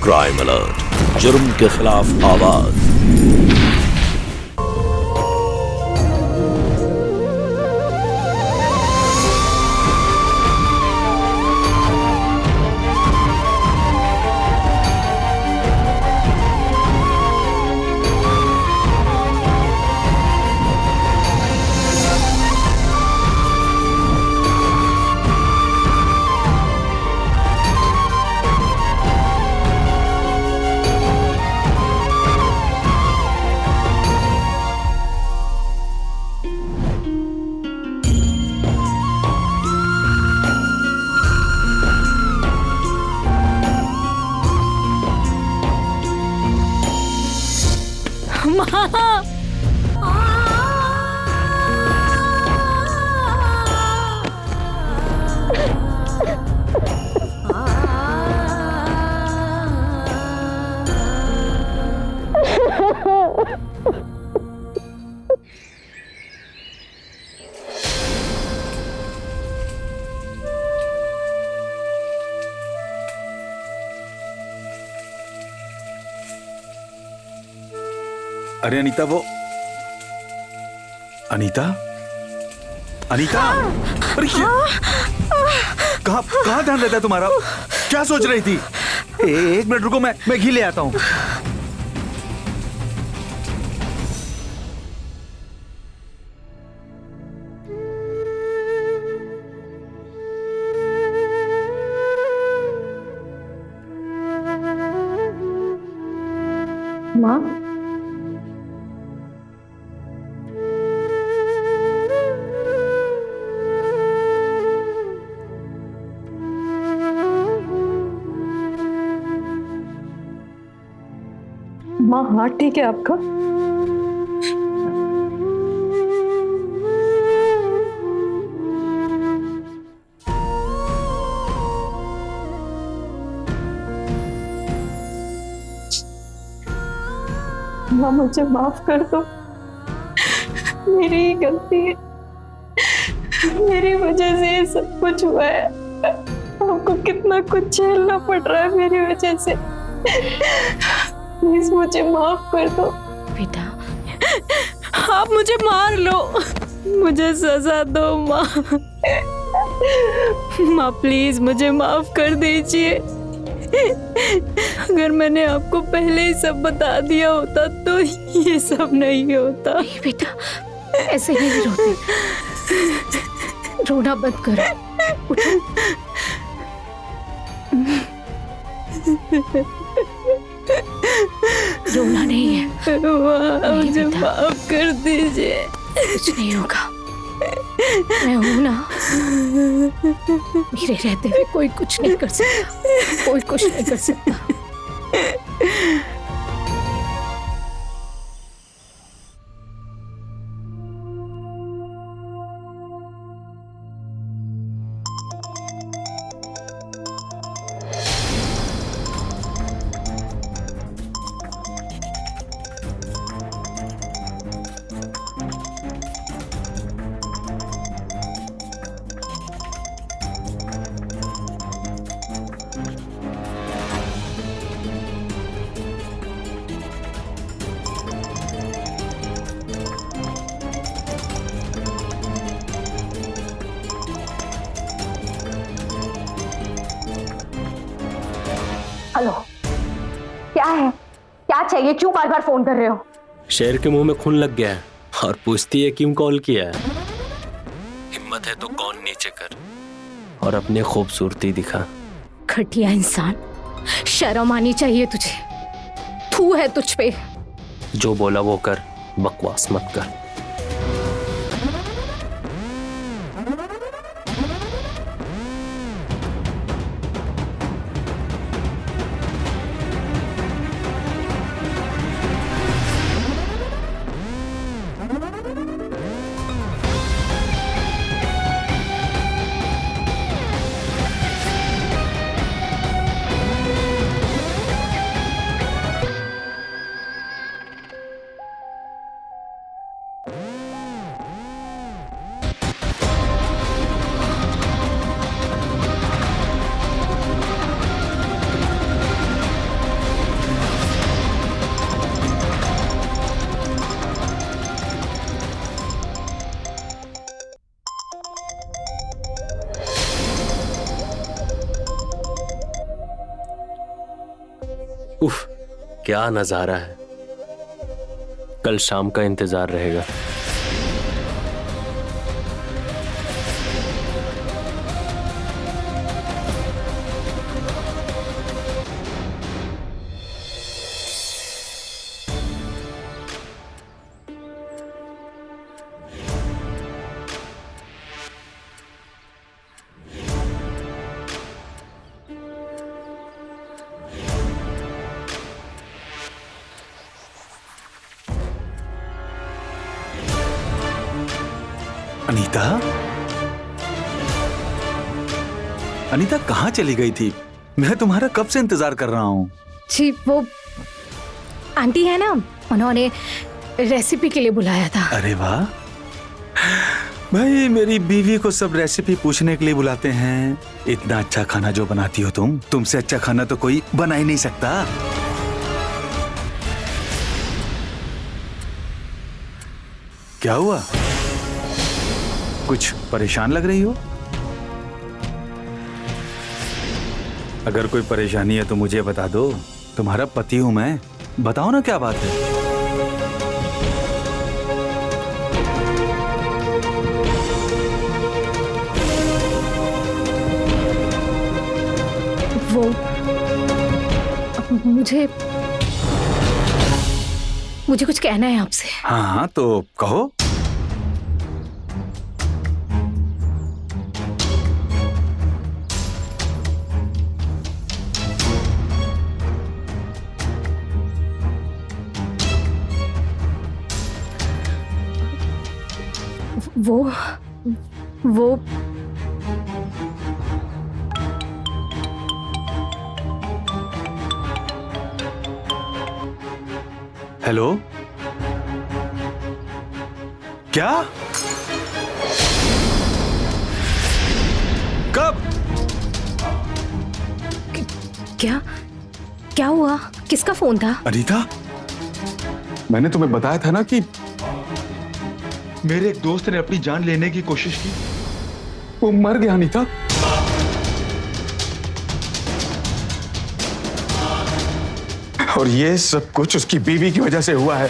Crime alert, जुर्म के खिलाफ आवाज। अरे अनीता, वो अनीता, अनीता, अरे कहाँ ध्यान रहता है तुम्हारा? क्या सोच रही थी? एक मिनट रुको, मैं घी ले आता हूँ। माँ, माँ हाथ ठीक है आपका? माँ मुझे माफ कर दो, मेरी ही गलती है, मेरी वजह से ये सब कुछ हुआ है। आपको कितना कुछ झेलना पड़ रहा है मेरी वजह से। प्लीज मुझे माफ कर दो। बेटा, आप मुझे मार लो, मुझे सजा दो माँ। माँ प्लीज मुझे माफ कर दीजिए। अगर मैंने आपको पहले ही सब बता दिया होता तो ये सब नहीं होता। नहीं बेटा, ऐसे नहीं रोते, रोना बंद करो, उठो। रोना नहीं है। मुझे माफ कर दीजिए। कुछ नहीं होगा, मैं हूं ना। मेरे रहते हुए कोई कुछ नहीं कर सकता, कोई कुछ नहीं कर सकता। हेलो, क्या है? क्या चाहिए? क्यों बार बार फोन कर रहे हो? शेर के मुंह में खून लग गया है और पूछती है क्यों कॉल किया है। हिम्मत है तो कौन नीचे कर और अपनी खूबसूरती दिखा। घटिया इंसान, शर्म आनी चाहिए तुझे। थू है तुझ पे। जो बोला वो कर, बकवास मत कर। उफ, क्या नजारा है। कल शाम का इंतजार रहेगा। अनीता, अनीता कहाँ चली गई थी? मैं तुम्हारा कब से इंतजार कर रहा हूँ। जी वो आंटी है ना, उन्होंने रेसिपी के लिए बुलाया था। अरे वाह भाई, मेरी बीवी को सब रेसिपी पूछने के लिए बुलाते हैं। इतना अच्छा खाना जो बनाती हो तुमसे अच्छा खाना तो कोई बना ही नहीं सकता। क्या हुआ? कुछ परेशान लग रही हो? अगर कोई परेशानी है तो मुझे बता दो, तुम्हारा पति हूं मैं। बताओ ना क्या बात है। वो मुझे कुछ कहना है आपसे। हाँ तो कहो। वो हेलो, क्या? कब? क्या हुआ? किसका फोन था? अनीता, मैंने तुम्हें बताया था ना कि मेरे एक दोस्त ने अपनी जान लेने की कोशिश की, वो मर गया। अनीता, और ये सब कुछ उसकी बीवी की वजह से हुआ है।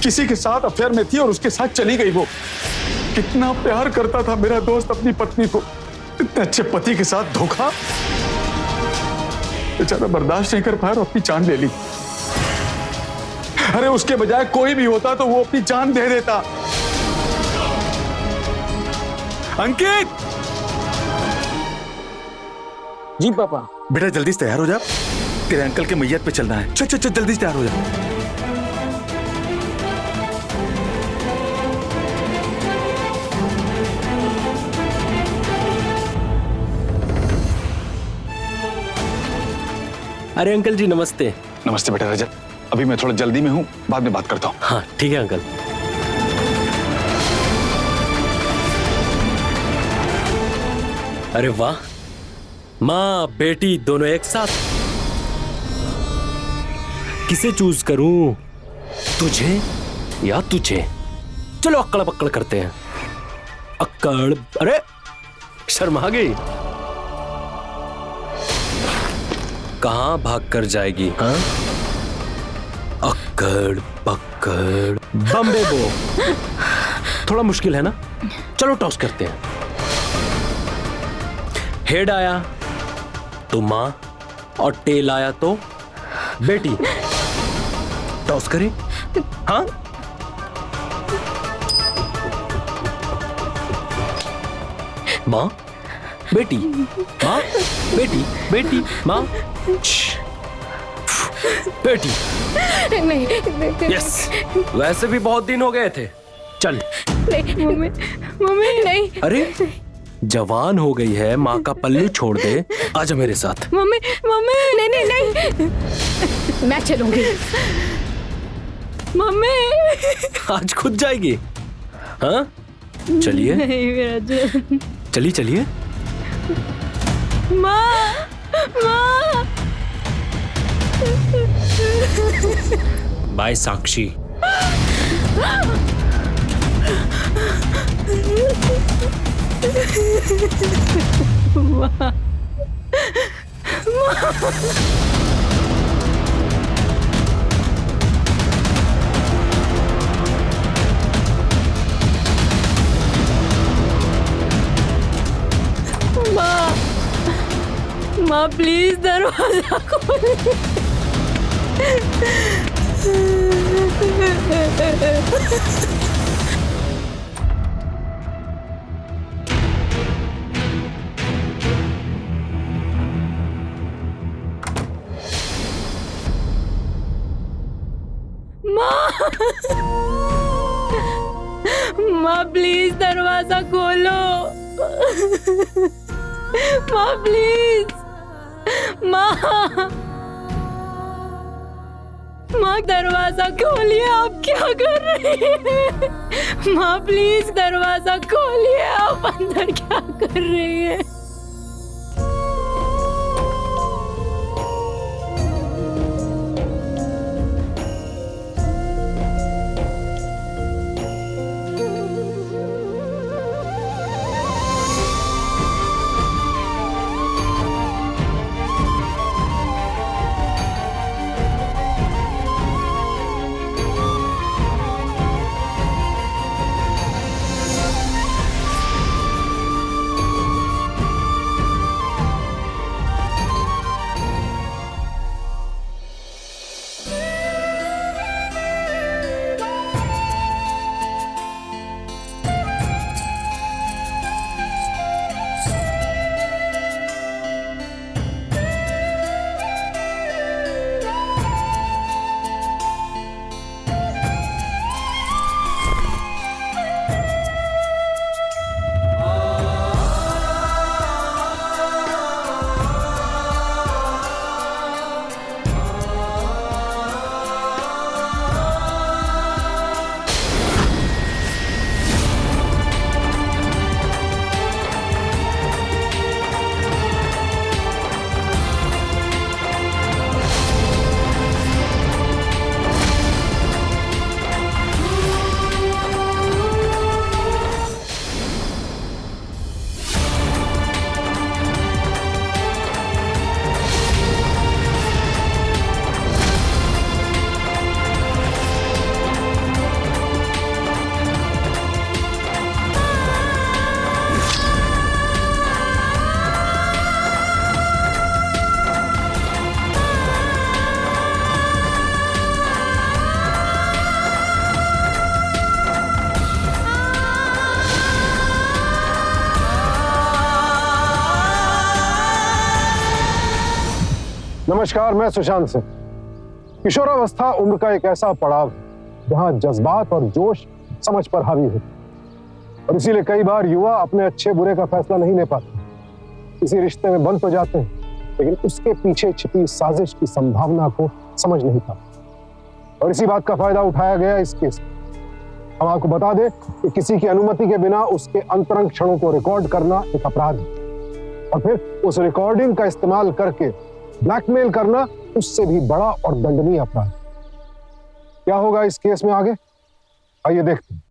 किसी के साथ अफेयर में थी और उसके साथ चली गई। वो कितना प्यार करता था मेरा दोस्त अपनी पत्नी को। इतने अच्छे पति के साथ धोखा, बेचारा बर्दाश्त नहीं कर पाया और अपनी जान ले ली। अरे उसके बजाय कोई भी होता तो वो अपनी जान दे देता। अंकित! जी पापा। बेटा जल्दी से तैयार हो जा, तेरे अंकल के मैयत पे चलना है। चल चल चल जल्दी से तैयार हो जा। अरे अंकल जी नमस्ते। नमस्ते बेटा रजत, अभी मैं थोड़ा जल्दी में हूँ, बाद में बात करता हूँ। हाँ ठीक है अंकल। अरे वाह, माँ बेटी दोनों एक साथ। किसे चूज करूं, तुझे या तुझे? चलो अक्कड़ पक्कड़ करते हैं। अक्कड़, अरे शर्मा गई, कहां भाग कर जाएगी? हाँ, अक्कड़ पक्कड़ बम्बे बो। थोड़ा मुश्किल है ना, चलो टॉस करते हैं। हेड आया तो मां और टेल आया तो बेटी। टॉस करें? हाँ, मां बेटी, मां बेटी, बेटी मां बेटी। नहीं। यस, वैसे भी बहुत दिन हो गए थे। चल। नहीं मम्मी नहीं। अरे जवान हो गई है, माँ का पल्लू छोड़ दे, आजा मेरे साथ। मम्मी नहीं। मैं चलूंगी। मम्मी आज खुद जाएगी? हाँ चलिए। नहीं चलिए चलिए। माँ। बाय साक्षी। माँ प्लीज दरवाजा खोलिए। माँ प्लीज दरवाजा खोलो। माँ प्लीज, माँ दरवाजा खोलिए। आप क्या कर रही हैं? माँ प्लीज दरवाजा खोलिए। आप अंदर क्या कर रही हैं? नमस्कार, मैं सुशांत सिंह। किशोरावस्था उम्र का एक ऐसा पड़ाव जहां जज्बात और जोश समझ पर हावी होते और इसीलिए कई बार युवा अपने अच्छे बुरे का फैसला नहीं ले पाते। किसी रिश्ते में बंध तो जाते हैं, लेकिन उसके पीछे छिपी साजिश की संभावना को समझ नहीं पाते और इसी बात का फायदा उठाया गया इस केस में। हम आपको बता दें कि किसी की अनुमति के बिना उसके अंतरंग क्षणों को रिकॉर्ड करना एक अपराध है और फिर उस रिकॉर्डिंग का इस्तेमाल करके ब्लैकमेल करना उससे भी बड़ा और दंडनीय अपराध। क्या होगा इस केस में आगे, आइए देखते हैं।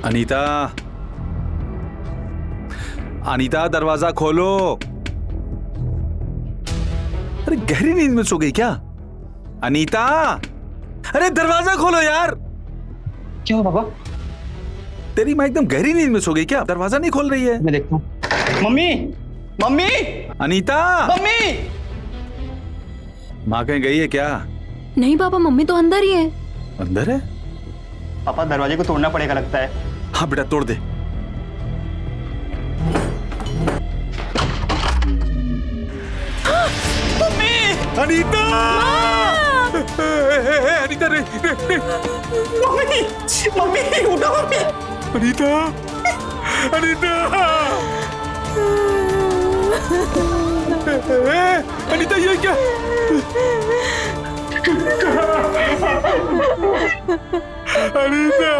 अनीता, अनीता दरवाजा खोलो। अरे गहरी नींद में सो गई क्या अनीता? अरे दरवाजा खोलो यार। क्या हो पापा? तेरी माँ एकदम गहरी नींद में सो गई क्या? दरवाजा नहीं खोल रही है। मैं देखता हूँ। Mummy, mummy, Anita, mummy. माँ कहीं गई है क्या? नहीं पापा, मम्मी तो अंदर ही है। अंदर है? पापा दरवाजे को तोड़ना पड़ेगा लगता है। हाँ बेटा तोड़ दे। मम्मी, अनीता, अनीता रे, मम्मी, मम्मी उठो मम्मी। अनीता, अनीता, अनीता ये क्या? अनीता,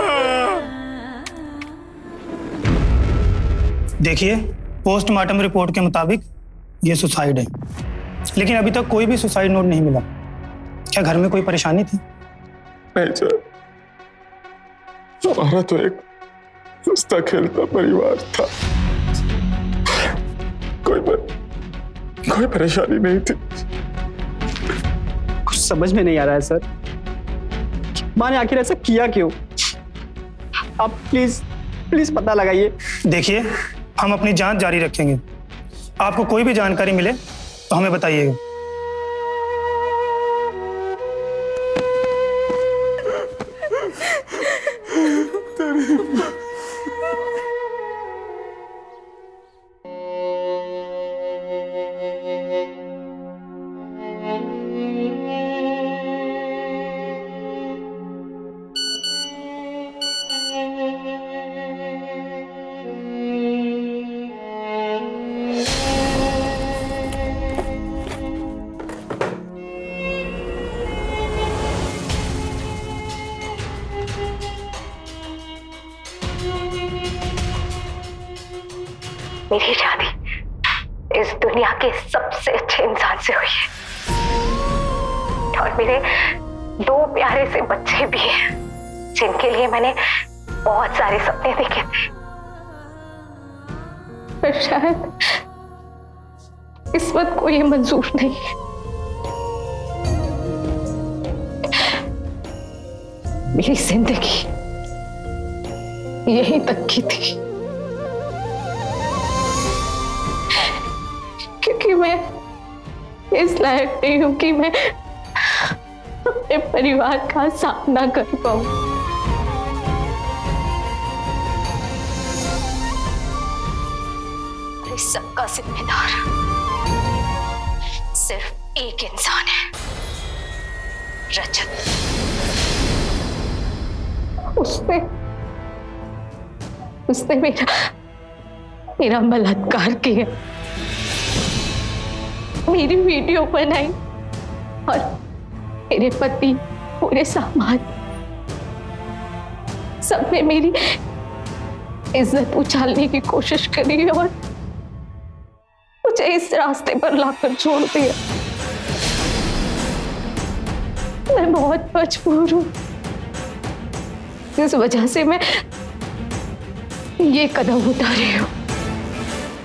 देखिए, पोस्टमार्टम रिपोर्ट के मुताबिक ये सुसाइड है, लेकिन अभी तक कोई भी सुसाइड नोट नहीं मिला। क्या घर में कोई परेशानी थी? नहीं सर, हमारा तो एक हंसता खेलता परिवार था, कोई परेशानी नहीं थी। कुछ समझ में नहीं आ रहा है सर, माँ ने आखिर ऐसा किया क्यों? आप प्लीज पता लगाइए। देखिए, हम अपनी जांच जारी रखेंगे। आपको कोई भी जानकारी मिले तो हमें बताइएगा। मेरी शादी इस दुनिया के सबसे अच्छे इंसान से हुई है और मेरे 2 प्यारे से बच्चे भी हैं जिनके लिए मैंने बहुत सारे सपने देखे थे, पर शायद इस वक्त को ये मंजूर नहीं है। मेरी जिंदगी यहीं तक की थी क्योंकि मैं इस लायक नहीं हूं कि मैं अपने परिवार का सामना कर पाऊं। इस सबका जिम्मेदार सिर्फ एक इंसान है, रजत। उसने मेरा बलात्कार किया, मेरी वीडियो बनाई और मेरे पति, पूरे समाज, सब ने मेरी इज्जत उछालने की कोशिश करी और मुझे इस रास्ते पर लाकर छोड़ दिया। मैं बहुत मजबूर हूं, इस वजह से मैं ये कदम उठा रही हूं।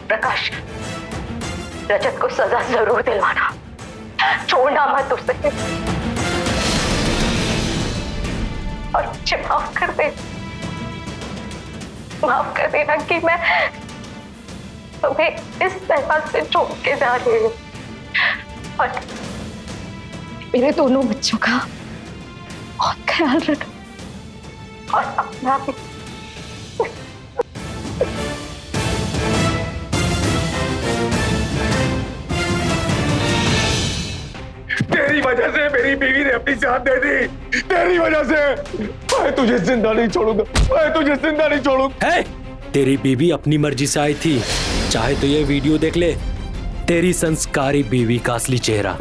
प्रकाश, रजत को सजा जरूर दिलवाना, छोड़ना मत उसे, और मुझे माफ कर देना कि मैं तुम्हें इस तरह से छोड़ के जा रही हूँ और मेरे दोनों बच्चों का बहुत ख्याल रखना और अपना भी। तेरी वजह से मेरी बीवी ने अपनी जान दे दी, तेरी वजह से। मैं तुझे जिंदा नहीं छोड़ूंगा, मैं तुझे जिंदा नहीं छोड़ूंगा। तेरी बीवी अपनी मर्जी से आई थी, चाहे तो ये वीडियो देख ले, तेरी संस्कारी बीवी का असली चेहरा।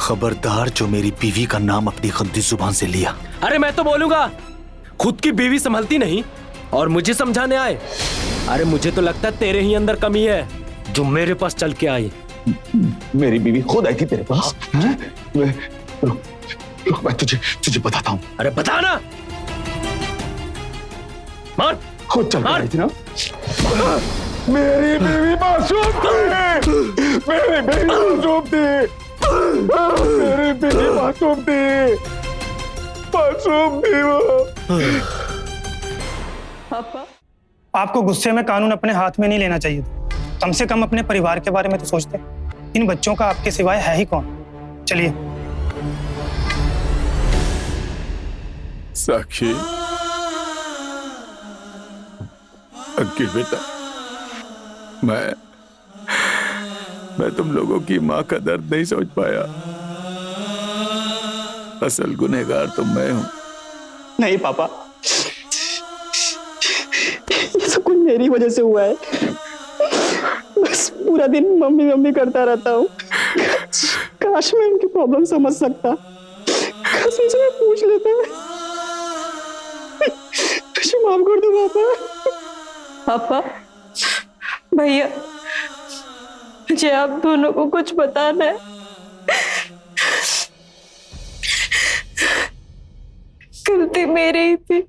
खबरदार जो मेरी बीवी का नाम अपनी गंदी जुबान से लिया। अरे मैं तो बोलूंगा, खुद की बीवी संभलती नहीं और मुझे समझाने आए। अरे मुझे तो लगता है तेरे ही अंदर कमी है जो मेरे पास चल के आई। मेरी बीवी खुद आई थी तेरे पास। रुक, मैं तुझे बताता हूँ। अरे बता ना। मार। खुद चल के आई थी ना। मेरी बीवी मासूम थी, मेरी बीवी मासूम थी, मेरी बीवी मासूम थी, मासूम थी वो। पापा, आपको गुस्से में कानून अपने हाथ में नहीं लेना चाहिए था। कम से कम अपने परिवार के बारे में तो सोचते। इन बच्चों का आपके सिवाय है ही कौन? चलिए। साक्षी, अंकित बेटा, मैं तुम लोगों की माँ का दर्द नहीं समझ पाया। असल गुनहगार तो मैं हूं। नहीं पापा, ये सब कुछ मेरी वजह से हुआ है। बस पूरा दिन मम्मी मम्मी करता रहता हूँ। काश मैं उनकी प्रॉब्लम समझ सकता, काश उनसे मैं पूछ लेता। मुझे माफ कर दो पापा। पापा, भैया, मुझे आप दोनों को कुछ बताना है। गलती मेरी ही थी।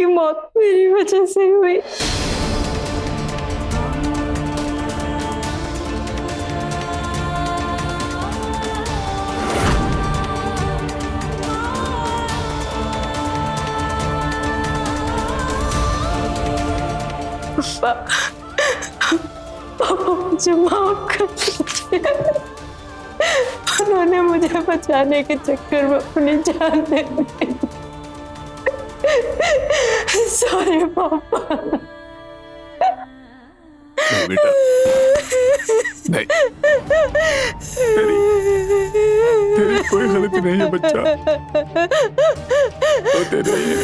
की मौत मेरी वजह से हुई। पापा मुझे माफ कर दीजिए। उन्होंने मुझे बचाने के चक्कर में अपनी जान दे दी। सॉरी पापा। नहीं बेटा, नहीं, तेरी कोई गलती नहीं है बच्चा। रोते नहीं है,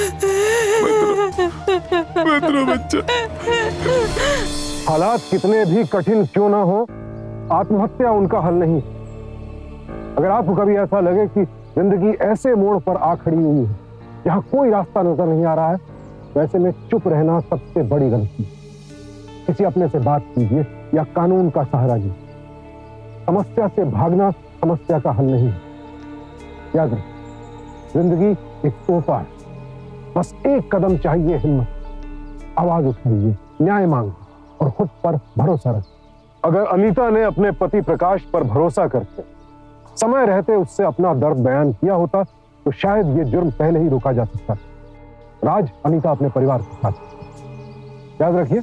मत रो बच्चा। हालात कितने भी कठिन क्यों ना हो, आत्महत्या उनका हल नहीं। अगर आपको कभी ऐसा लगे कि जिंदगी ऐसे मोड़ पर आ खड़ी हुई है जहां कोई रास्ता नजर नहीं आ रहा है, वैसे में चुप रहना सबसे बड़ी गलती है। किसी अपने से बात कीजिए या कानून का सहारा लीजिए। समस्या से भागना समस्या का हल नहीं है। याद रखिए, जिंदगी एक तोहफा है, बस एक कदम चाहिए हिम्मत। आवाज उठाइए, न्याय मांगिए और खुद पर भरोसा रखिए। अगर अनीता ने अपने पति प्रकाश पर भरोसा करके समय रहते उससे अपना दर्द बयान किया होता तो शायद ये जुर्म पहले ही रोका जा सकता था। राज अनीता अपने परिवार के साथ। याद रखिए,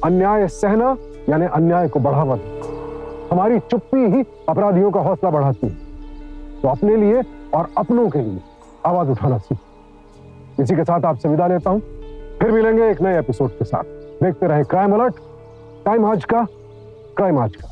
अन्याय सहना यानी अन्याय को बढ़ावा देना। हमारी चुप्पी ही अपराधियों का हौसला बढ़ाती है। तो अपने लिए और अपनों के लिए आवाज उठाना सीखें। इसी के साथ आपसे विदा लेता हूं। फिर मिलेंगे एक नए एपिसोड के साथ। देखते रहे क्राइम अलर्ट, टाइम आज का, क्राइम आज का।